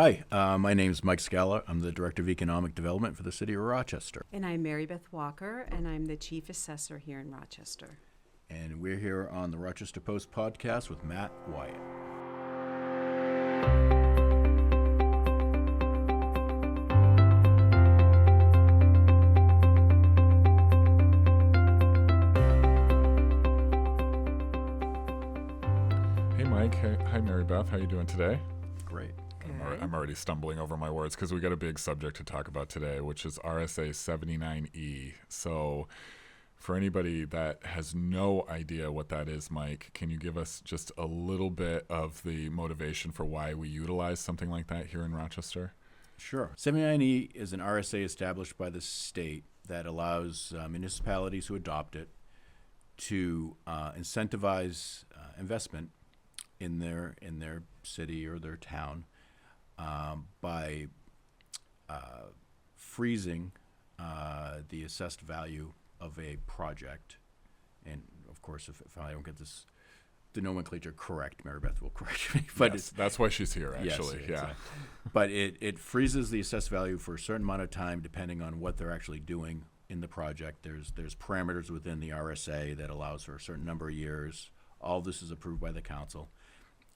Hi, my name is Mike Scala. I'm the Director of Economic Development for the City of Rochester. And I'm Mary Beth Walker, and I'm the Chief Assessor here in Rochester. And we're here on the Rochester Post podcast with Matt Wyatt. Hey Mike, hi Mary Beth, how you doing today? Great. I'm already stumbling over my words because we got a big subject to talk about today, which is RSA 79E. So for anybody that has no idea what that is, Mike, can you give us just a little bit of the motivation for why we utilize something like that here in Rochester? Sure. 79E is an RSA established by the state that allows municipalities who adopt it to incentivize investment in their city or their town by freezing the assessed value of a project. And of course, if I don't get the nomenclature correct, Mary Beth will correct me. But yes, that's why she's here, actually. Yes, yeah. exactly. But it freezes the assessed value for a certain amount of time, depending on what they're actually doing in the project. There's parameters within the RSA that allows for a certain number of years. All this is approved by the council.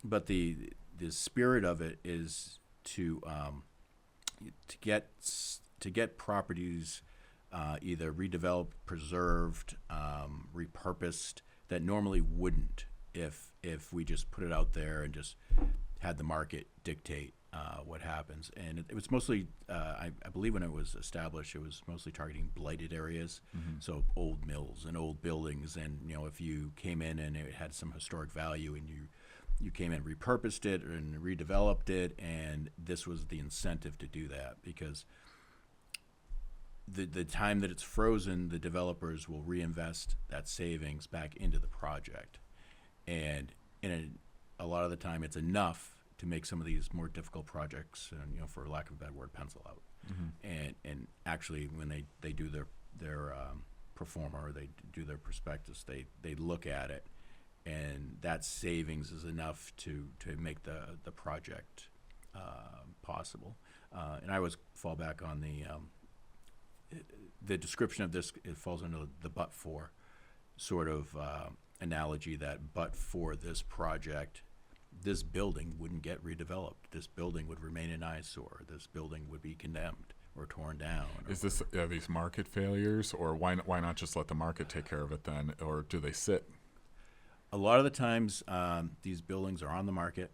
But the spirit of it is to get properties either redeveloped, preserved, repurposed that normally wouldn't if we just put it out there and just had the market dictate what happens. And it was mostly, I believe when it was established, it was mostly targeting blighted areas, so old mills and old buildings. And if you came in and it had some historic value and you came in, repurposed it and redeveloped it, and this was the incentive to do that, because the time that it's frozen, the developers will reinvest that savings back into the project, and a lot of the time it's enough to make some of these more difficult projects, and for lack of a bad word, pencil out. And actually when they do their performa, or they do their prospectus, they look at it, and that savings is enough to make the project possible. And I always fall back on the description of this. It falls under the but-for sort of analogy, that but for this project, this building wouldn't get redeveloped. This building would remain an eyesore. This building would be condemned or torn down. Is this these market failures, or why not just let the market take care of it then, or do they sit? A lot of the times, these buildings are on the market,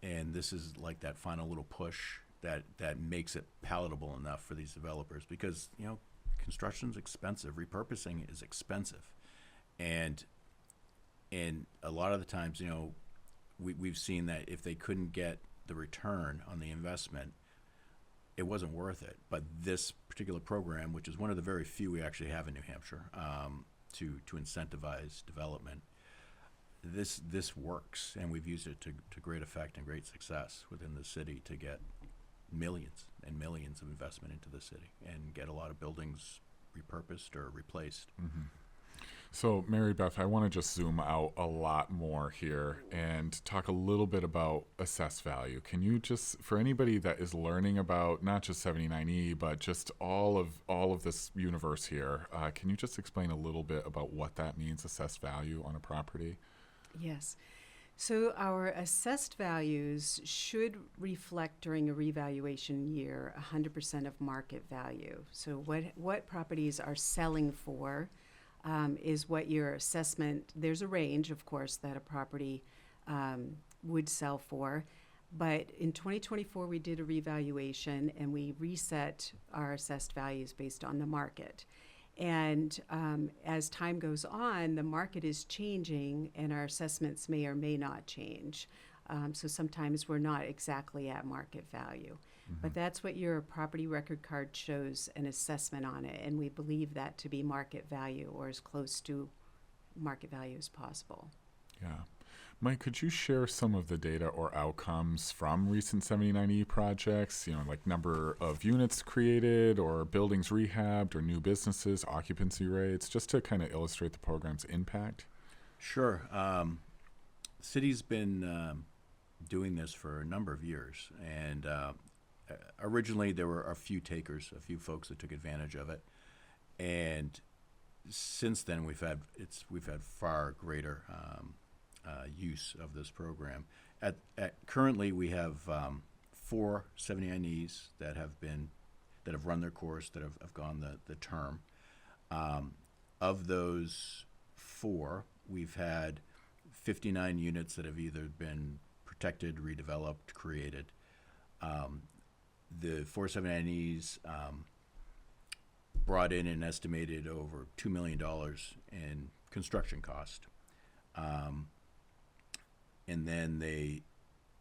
and this is like that final little push that makes it palatable enough for these developers, because construction's expensive, repurposing is expensive, and a lot of the times, we've seen that if they couldn't get the return on the investment, it wasn't worth it. But this particular program, which is one of the very few we actually have in New Hampshire, to incentivize development, this works, and we've used it to great effect and great success within the city to get millions and millions of investment into the city and get a lot of buildings repurposed or replaced. So, Mary Beth, I want to just zoom out a lot more here and talk a little bit about assessed value. Can you just, for anybody that is learning about not just 79E, but just all of this universe here, can you just explain a little bit about what that means, assessed value on a property? Yes. So our assessed values should reflect during a revaluation year 100% of market value. So what properties are selling for is what your assessment, there's a range, of course, that a property would sell for. But in 2024, we did a revaluation, and we reset our assessed values based on the market. And as time goes on, the market is changing, and our assessments may or may not change. So sometimes we're not exactly at market value. But that's what your property record card shows, an assessment on it, and we believe that to be market value, or as close to market value as possible. Yeah. Mike, could you share some of the data or outcomes from recent 79E projects, like number of units created or buildings rehabbed or new businesses, occupancy rates, just to kind of illustrate the program's impact? Sure. The city's been doing this for a number of years. And originally there were a few takers, a few folks that took advantage of it. And since then we've had far greater use of this program. Currently we have 4 79Es that have run their course, that have gone the term. Of those 4, we've had 59 units that have either been protected, redeveloped, created. The 4 79Es brought in an estimated over $2 million in construction cost. And then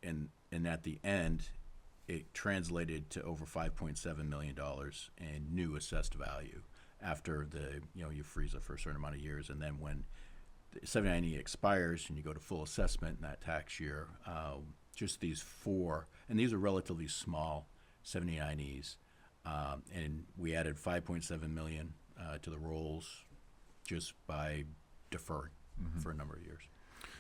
and at the end, it translated to over $5.7 million in new assessed value after you freeze it for a certain amount of years. And then when the 79E expires and you go to full assessment in that tax year, just these 4, and these are relatively small 79Es, and we added $5.7 million to the rolls just by deferring for a number of years.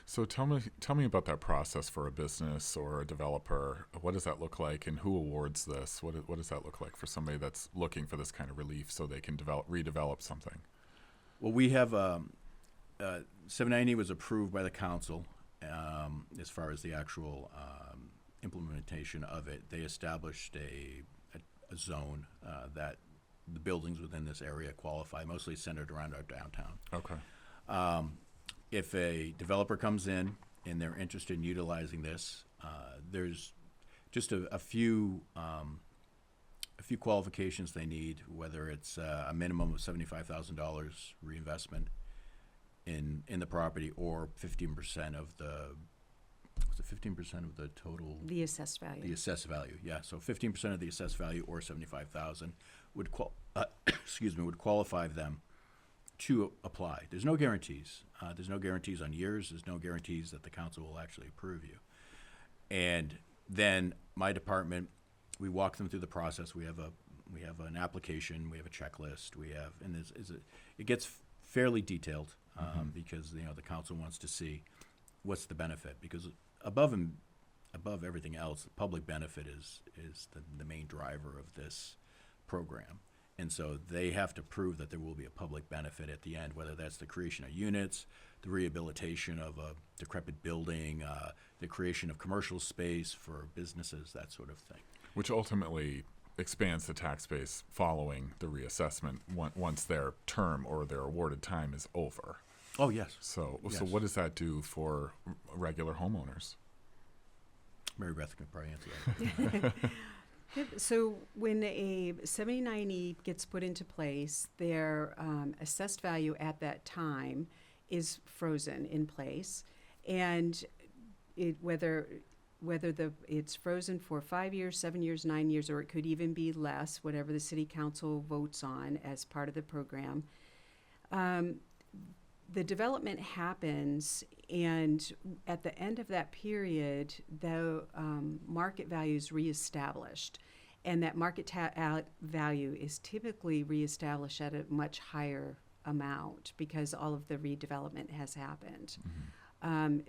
So tell me about that process for a business or a developer. What does that look like, and who awards this? What does that look like for somebody that's looking for this kind of relief so they can redevelop something? Well, we have 790 was approved by the council as far as the actual implementation of it. They established a zone that the buildings within this area qualify, mostly centered around our downtown. Okay. If a developer comes in and they're interested in utilizing this, there's just a few qualifications they need, whether it's a minimum of $75,000 reinvestment in the property, or 15% of the 15% of the total. The assessed value. The assessed value, yeah. So 15% of the assessed value, or 75,000, would would qualify them to apply. There's no guarantees. There's no guarantees on years. There's no guarantees that the council will actually approve you. And then my department, we walk them through the process. We have an application. We have a checklist. It gets fairly detailed because the council wants to see what's the benefit, because above everything else, the public benefit is the main driver of this program. And so they have to prove that there will be a public benefit at the end, whether that's the creation of units, the rehabilitation of a decrepit building, the creation of commercial space for businesses, that sort of thing. Which ultimately expands the tax base following the reassessment once their term or their awarded time is over. Oh, yes. So Yes. what does that do for regular homeowners? Mary Beth can probably answer that. Yep. So when a 79E gets put into place, their assessed value at that time is frozen in place, and whether it's frozen for 5 years, 7 years, 9 years, or it could even be less, whatever the city council votes on as part of the program. The development happens, and at the end of that period, the market value is reestablished, and that market value is typically reestablished at a much higher amount because all of the redevelopment has happened.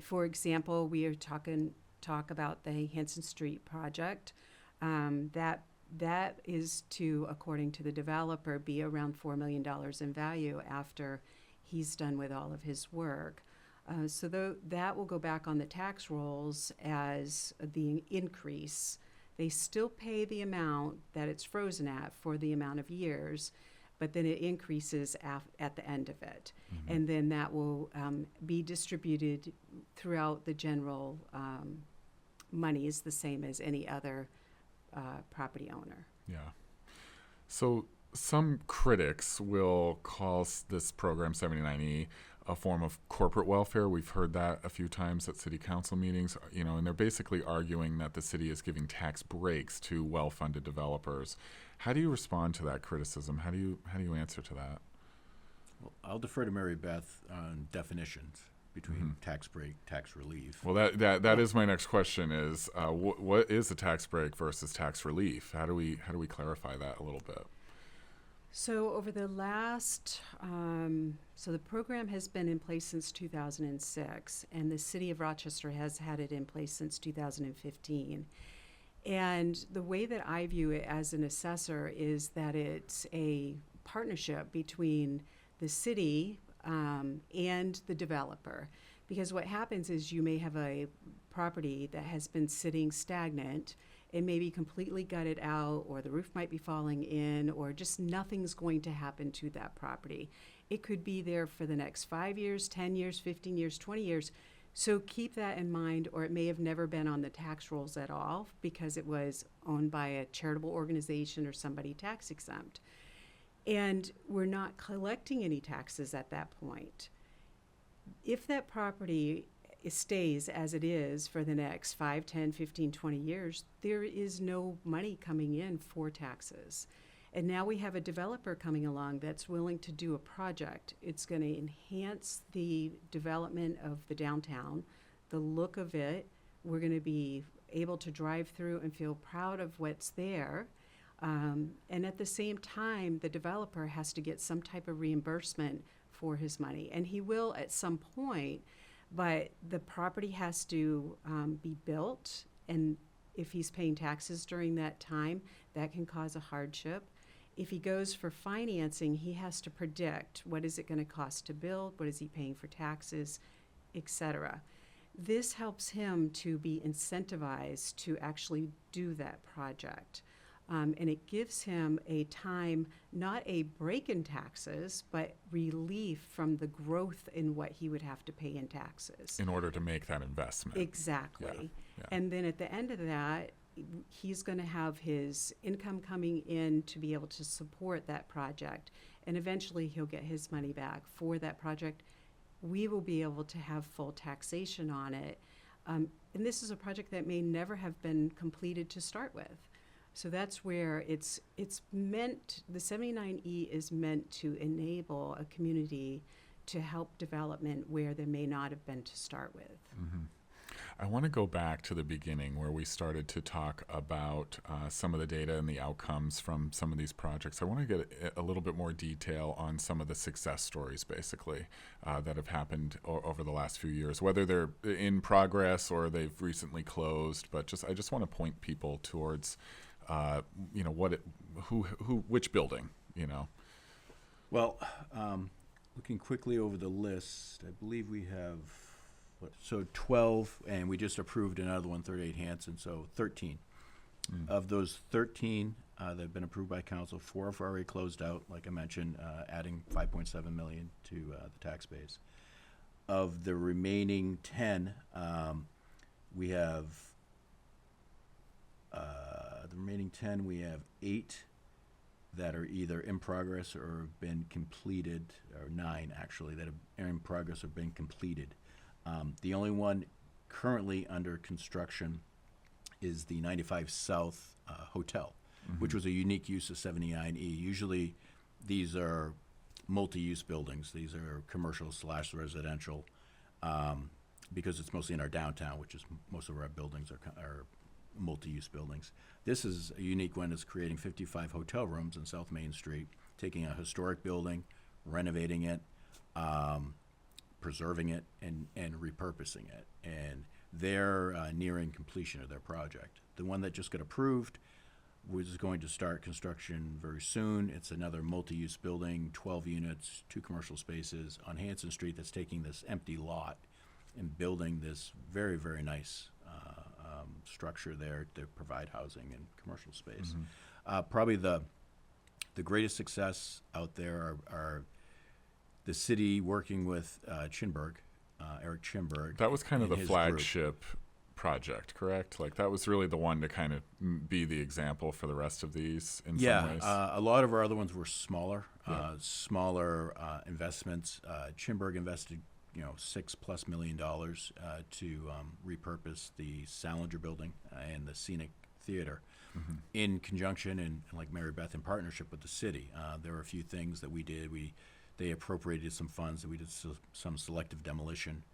For example, we are talk about the Hanson Street project. That is to, according to the developer, be around $4 million in value after he's done with all of his work. So that will go back on the tax rolls as the increase. They still pay the amount that it's frozen at for the amount of years, but then it increases at the end of it. And then that will be distributed throughout the general monies, the same as any other property owner. Yeah. So some critics will call this program 79E a form of corporate welfare. We've heard that a few times at city council meetings, and they're basically arguing that the city is giving tax breaks to well-funded developers. How do you respond to that criticism? How do you answer to that? Well, I'll defer to Mary Beth on definitions between tax break, tax relief. Well, that is my next question: is what is a tax break versus tax relief? How do we clarify that a little bit? So over the last, so the program has been in place since 2006, and the city of Rochester has had it in place since 2015. And the way that I view it as an assessor is that it's a partnership between the city and the developer. Because what happens is you may have a property that has been sitting stagnant. It may be completely gutted out, or the roof might be falling in, or just nothing's going to happen to that property. It could be there for the next 5 years, 10 years, 15 years, 20 years. So keep that in mind, or it may have never been on the tax rolls at all because it was owned by a charitable organization or somebody tax exempt. And we're not collecting any taxes at that point. If that property stays as it is for the next 5, 10, 15, 20 years, there is no money coming in for taxes. And now we have a developer coming along that's willing to do a project. It's going to enhance the development of the downtown, the look of it. We're going to be able to drive through and feel proud of what's there. And at the same time, the developer has to get some type of reimbursement for his money. And he will at some point, but the property has to be built. And if he's paying taxes during that time, that can cause a hardship. If he goes for financing, he has to predict what is it going to cost to build, what is he paying for taxes, etc. This helps him to be incentivized to actually do that project. And it gives him a time, not a break in taxes, but relief from the growth in what he would have to pay in taxes. In order to make that investment. Exactly. Yeah. And then at the end of that, he's going to have his income coming in to be able to support that project. And eventually he'll get his money back for that project. We will be able to have full taxation on it. And this is a project that may never have been completed to start with. So that's where it's meant, the 79E is meant to enable a community to help development where there may not have been to start with. Mm-hmm. I want to go back to the beginning where we started to talk about some of the data and the outcomes from some of these projects. I want to get a little bit more detail on some of the success stories, basically, that have happened over the last few years, whether they're in progress or they've recently closed. But I just want to point people towards, which building, Well, looking quickly over the list, I believe we have, 12, and we just approved another one, 38 Hanson, so 13. Of those 13 that have been approved by council, 4 have already closed out, like I mentioned, adding $5.7 million to the tax base. Of the remaining 10, we have 8 that are either in progress or have been completed, or 9 actually that are in progress or been completed. The only one currently under construction is the 95 South Hotel, which was a unique use of 79E. Usually these are multi-use buildings. These are commercial/residential because it's mostly in our downtown, which is most of our buildings are multi-use buildings. This is a unique one. It's creating 55 hotel rooms in South Main Street, taking a historic building, renovating it, preserving it, and repurposing it. And they're nearing completion of their project. The one that just got approved was going to start construction very soon. It's another multi-use building, 12 units, 2 commercial spaces on Hanson Street that's taking this empty lot and building this very, very nice structure there to provide housing and commercial space. Probably the greatest success out there are the city working with Eric Chinberg. That was kind of and the his flagship project, correct? Like that was really the one to kind of be the example for the rest of these in some ways. A lot of our other ones were smaller, investments. Chinberg invested $6+ million to repurpose the Salinger building and the Scenic Theater in conjunction and like Mary Beth in partnership with the city. There were a few things that we did. They appropriated some funds, and we did some selective demolition,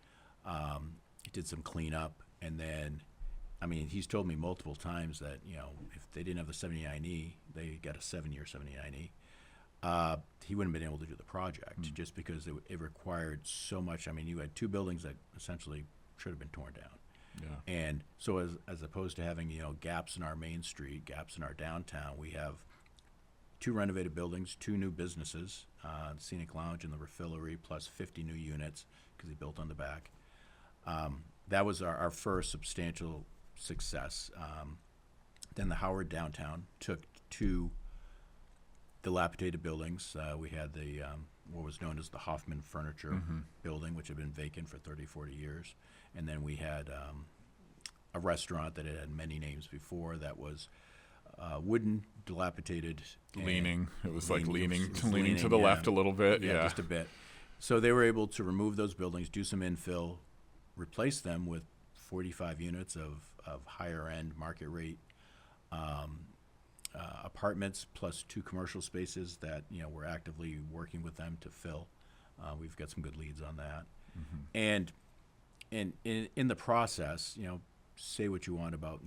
did some cleanup, and then, he's told me multiple times that if they didn't have the 79E, they got a 7-year 79E. he wouldn't have been able to do the project just because it required so much. I mean, you had two buildings that essentially should have been torn down. Yeah. And so as opposed to having, gaps in our main street, gaps in our downtown, we have two renovated buildings, two new businesses, the Scenic Lounge and the Refillery, plus 50 new units because he built on the back. That was our first substantial success. Then the Howard downtown took two dilapidated buildings. We had the what was known as the Hoffman Furniture building, which had been vacant for 30, 40 years. And then we had a restaurant that had many names before that was wooden, dilapidated. Leaning. It was like leaning It was leaning to the yeah. left a little bit. Yeah, Yeah. just a bit. So they were able to remove those buildings, do some infill, replace them with 45 units of higher end market rate apartments, plus two commercial spaces that we're actively working with them to fill. We've got some good leads on that, and in the process, say what you want about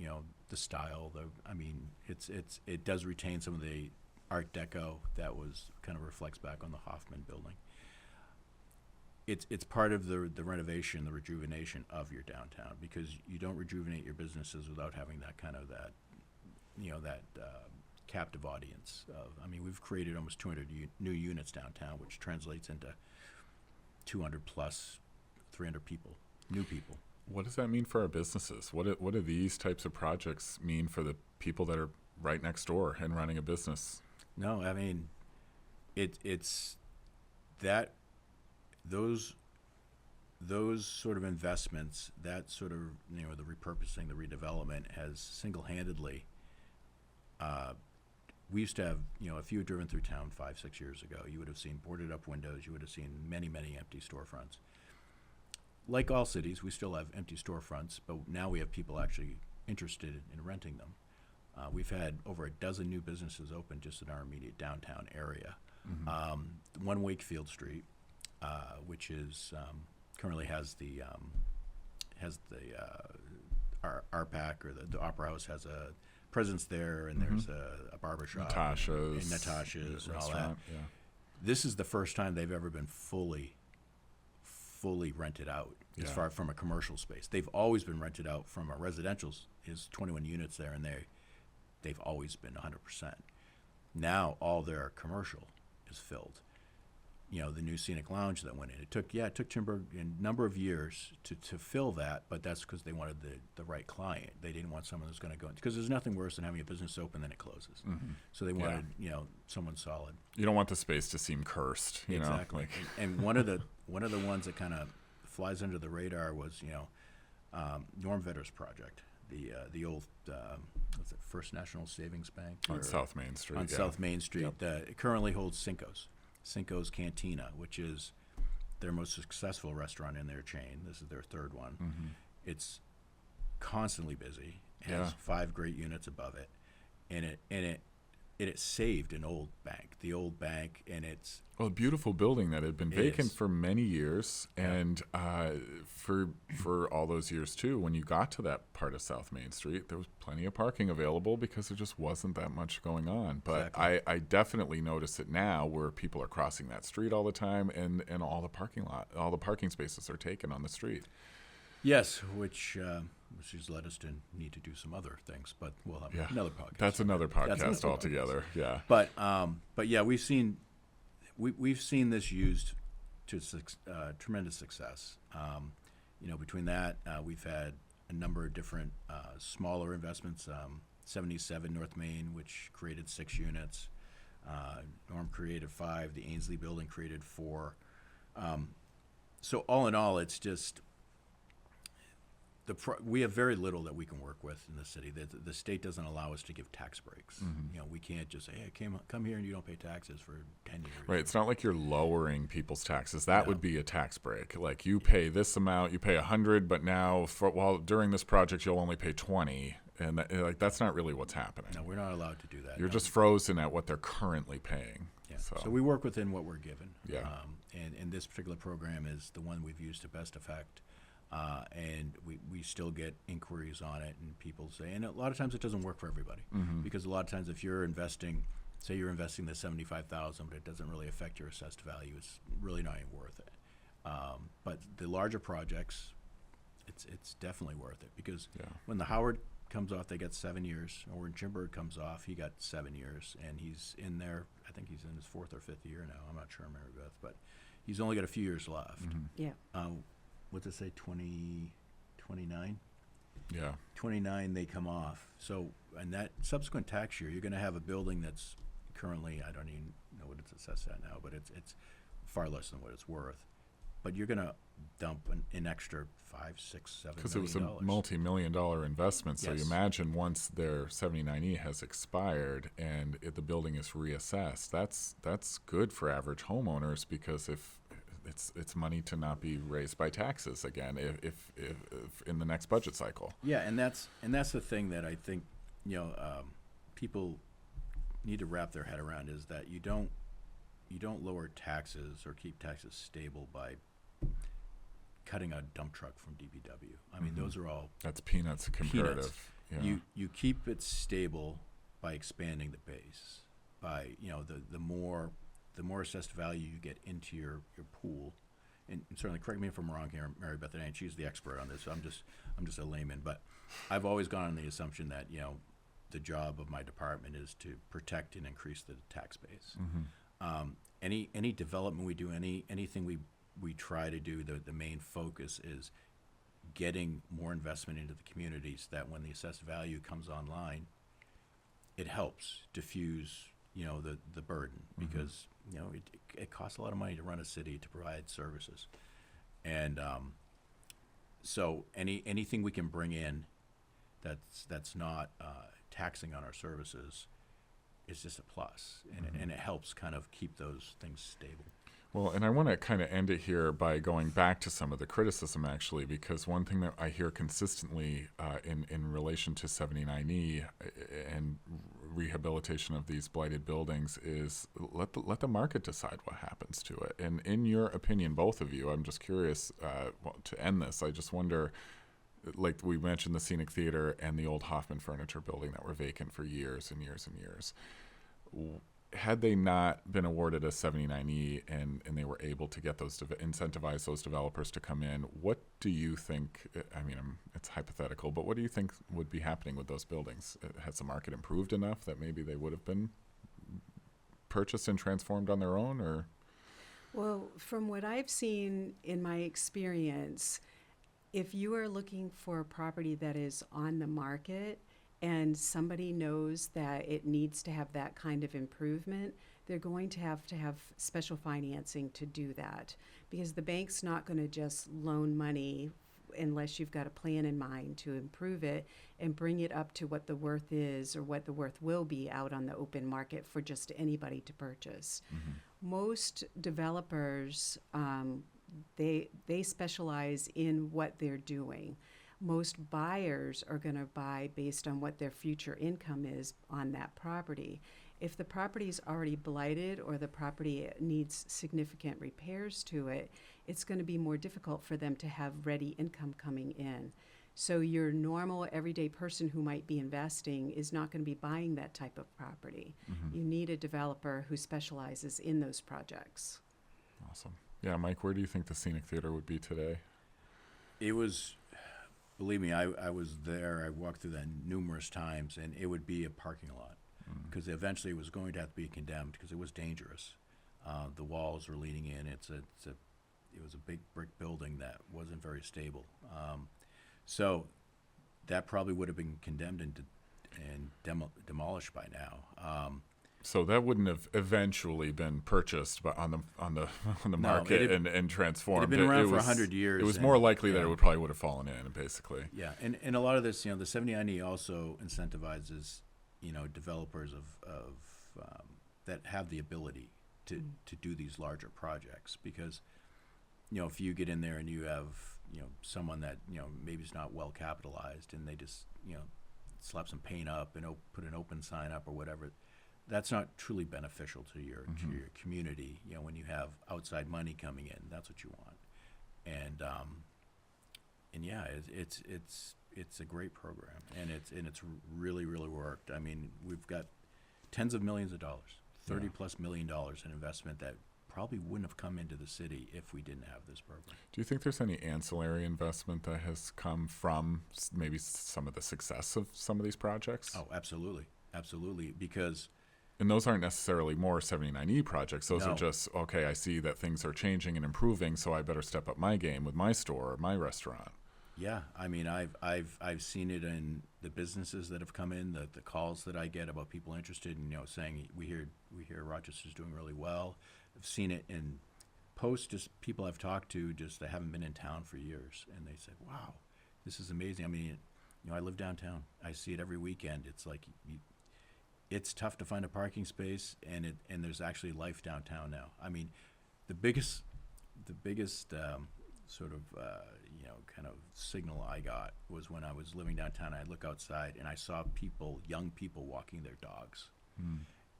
the style. It does retain some of the Art Deco that was kind of reflects back on the Hoffman building. It's part of the renovation, the rejuvenation of your downtown, because you don't rejuvenate your businesses without having that kind of captive audience. We've created almost 200 new units downtown, which translates into 200 plus 300 people, new people. What does that mean for our businesses? What do these types of projects mean for the people that are right next door and running a business? No, it's that those sort of investments, that sort of the repurposing, the redevelopment has single-handedly. We used to have, if you had driven through town 5-6 years ago, you would have seen boarded up windows. You would have seen many, many empty storefronts. Like all cities, we still have empty storefronts, but now we have people actually interested in renting them. We've had over a dozen new businesses open just in our immediate downtown area. One Wakefield Street, which is currently has the RPAC, or the Opera House has a presence there, and there's a barber shop, Natasha's and all that. restaurant, yeah. This is the first time they've ever been fully rented out as Yeah. far from a commercial space. They've always been rented out from a residential. Is 21 units there, and they've always been 100%. Now all their commercial is filled. The new Scenic Lounge that went in. It took Timber a number of years to fill that, but that's because they wanted the right client. They didn't want someone who's going to go, because there's nothing worse than having a business open then it closes. So they wanted someone solid. You don't want the space to seem cursed, Exactly. like And one of the ones that kind of flies under the radar was Norm Vetter's project, the old what's it, First National Savings Bank on South Main Street. on yeah. South Main Street. Yep. It currently holds Cinco's Cantina, which is their most successful restaurant in their chain. This is their third one. It's constantly busy. It has 5 great units above it, and it saved an old bank, and it's Well, a beautiful building that had been It vacant is. for many years, and for all those years too. When you got to that part of South Main Street, there was plenty of parking available because there just wasn't that much going on. But Exactly. I definitely notice it now, where people are crossing that street all the time, and all the parking spaces are taken on the street. yes, which has led us to need to do some other things, but we'll have Yeah. another podcast. That's another podcast another altogether. Yeah. But yeah, we've seen this used to tremendous success. Between that, we've had a number of different smaller investments. 77 North Main, which created 6 units. Norm created 5. The Ainsley Building created 4. So all in all, it's just we have very little that we can work with in the city. The state doesn't allow us to give tax breaks. We can't just say, hey, come here and you don't pay taxes for 10 years. Right. It's not like you're lowering people's taxes. That No. would be a tax break. Like, you pay this amount, you pay 100, but now during this project you'll only pay 20, and that's not really what's happening. No, we're not allowed to do that. You're No. just frozen at what they're currently paying. Yeah. So, So we work within what we're given. Yeah. And this particular program is the one we've used to best effect. And we still get inquiries on it, and people say, and a lot of times it doesn't work for everybody, because a lot of times if you're investing say you're investing the 75,000, but it doesn't really affect your assessed value. It's really not even worth it. But the larger projects, it's definitely worth it, because Yeah. when the Howard comes off, they got 7 years. Or when Chimberg comes off, he got 7 years, and he's in there. I think he's in his 4th or 5th year now. I'm not sure, Mary Beth, but he's only got a few years left. Yeah. What's it say? 29. Yeah. 29 they come off. So, and that subsequent tax year, you're going to have a building that's currently, I don't even know what it's assessed at now, but it's far less than what it's worth. But you're going to dump an extra $5, $6, $7 Because it was a million. multi-million-dollar investment. So you Yes. imagine once their 79E has expired and the building is reassessed, that's good for average homeowners, because if it's money to not be raised by taxes again if in the next budget cycle. Yeah, and that's the thing that I think people need to wrap their head around, is that you don't lower taxes or keep taxes stable by cutting a dump truck from DPW. I mean, those are all That's peanuts comparative. peanuts. Yeah. You keep it stable by expanding the base, by the more assessed value you get into your pool. And certainly, correct me if I'm wrong here, Mary Beth, and she's the expert on this. So I'm just a layman, but I've always gone on the assumption that the job of my department is to protect and increase the tax base. Any development we do, anything we try to do, the main focus is getting more investment into the communities, that when the assessed value comes online, it helps diffuse the burden, because it costs a lot of money to run a city, to provide services. And so anything we can bring in that's not taxing on our services is just a plus, and it helps kind of keep those things stable. Well, and I want to kind of end it here by going back to some of the criticism, actually, because one thing that I hear consistently in relation to 79E and rehabilitation of these blighted buildings is let the market decide what happens to it. And in your opinion, both of you, I'm just curious, to end this, I just wonder, like we mentioned the Scenic Theater and the old Hoffman Furniture building that were vacant for years and years and years. Had they not been awarded a 79E and they were able to get those incentivize those developers to come in, what do you think? I mean, it's hypothetical, but what do you think would be happening with those buildings? Has the market improved enough that maybe they would have been purchased and transformed on their own, or? Well, from what I've seen in my experience, if you are looking for a property that is on the market and somebody knows that it needs to have that kind of improvement, they're going to have special financing to do that, because the bank's not going to just loan money unless you've got a plan in mind to improve it and bring it up to what the worth is or what the worth will be out on the open market for just anybody to purchase. Most developers, they specialize in what they're doing. Most buyers are going to buy based on what their future income is on that property. If the property is already blighted or the property needs significant repairs to it, it's going to be more difficult for them to have ready income coming in. So your normal everyday person who might be investing is not going to be buying that type of property. You need a developer who specializes in those projects. Awesome. Yeah, Mike, where do you think the Scenic Theater would be today? It was, believe me, I was there. I walked through that numerous times, and it would be a parking lot, because eventually it was going to have to be condemned because it was dangerous. The walls were leaning in. It was a big brick building that wasn't very stable. So that probably would have been condemned and demolished by now. So that wouldn't have eventually been purchased on the market and transformed. It had been around for was 100 years. It was more likely that yeah. it probably would have fallen in, basically. Yeah, and a lot of this, the 79E also incentivizes, developers of that have the ability to do these larger projects, because, if you get in there and you have, someone that, maybe is not well capitalized, and they just, slap some paint up and put an open sign up or whatever, that's not truly beneficial to your community. When you have outside money coming in, that's what you want. And yeah, it's a great program, and it's really worked. I mean, we've got tens of millions of dollars, 30 Yeah. plus $1 million in investment that probably wouldn't have come into the city if we didn't have this program. Do you think there's any ancillary investment that has come from maybe some of the success of some of these projects? Oh, absolutely. Absolutely. Because And those aren't necessarily more 79E projects. Those No. are just, okay, I see that things are changing and improving, so I better step up my game with my store or my restaurant. yeah, I mean, I've seen it in the businesses that have come in, the calls that I get about people interested in, saying we hear Rochester's doing really well. I've seen it in posts, just people I've talked to, just that haven't been in town for years, and they said, "Wow, this is amazing." I mean, I live downtown. I see it every weekend. It's like it's tough to find a parking space, and there's actually life downtown now. I mean, the biggest sort of kind of signal I got was when I was living downtown. I look outside and I saw young people walking their dogs,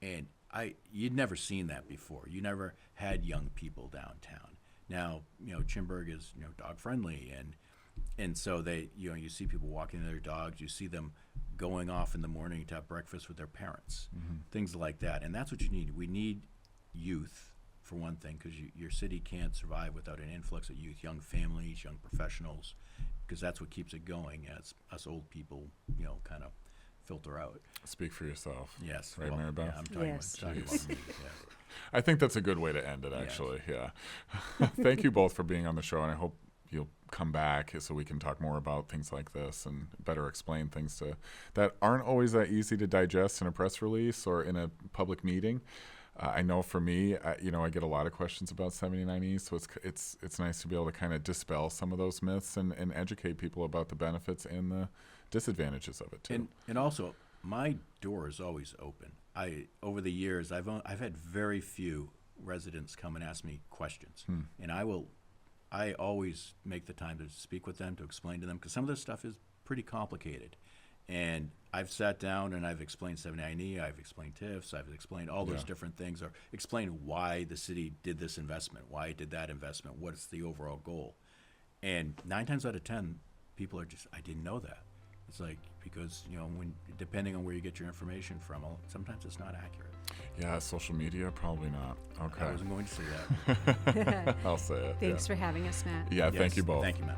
and you'd never seen that before. You never had young people downtown. Now Chimberg is dog friendly, and so they you see people walking their dogs. You see them going off in the morning to have breakfast with their parents, things like that. And that's what you need. We need youth, for one thing, because your city can't survive without an influx of youth, young families, young professionals, because that's what keeps it going as us old people, kind of filter out. Speak for yourself. Yes. Right, Mary Beth? Yeah, I'm talking Yes. about Jeez. me. Yeah. I think that's a good way to end it, Yes. actually. Yeah. Thank you both for being on the show, and I hope you'll come back so we can talk more about things like this and better explain things that aren't always that easy to digest in a press release or in a public meeting. I know for me, I get a lot of questions about 79E, so it's nice to be able to kind of dispel some of those myths and educate people about the benefits and the disadvantages of it too. And also, my door is always open. Over the years, I've had very few residents come and ask me questions, and I always make the time to speak with them, to explain to them, because some of this stuff is pretty complicated. And I've sat down and I've explained 79E, I've explained TIFs, I've explained all those different things, or explained why the city did this investment, why it did that investment, what's the overall goal. And 9 times out of 10, people are just, I didn't know that. It's like, because, depending on where you get your information from, sometimes it's not accurate. Yeah, social media, probably not. Okay. I wasn't going to say that. I'll say it. Thanks for having us, Matt. Yeah, Yes, thank you both. Thank you, Matt.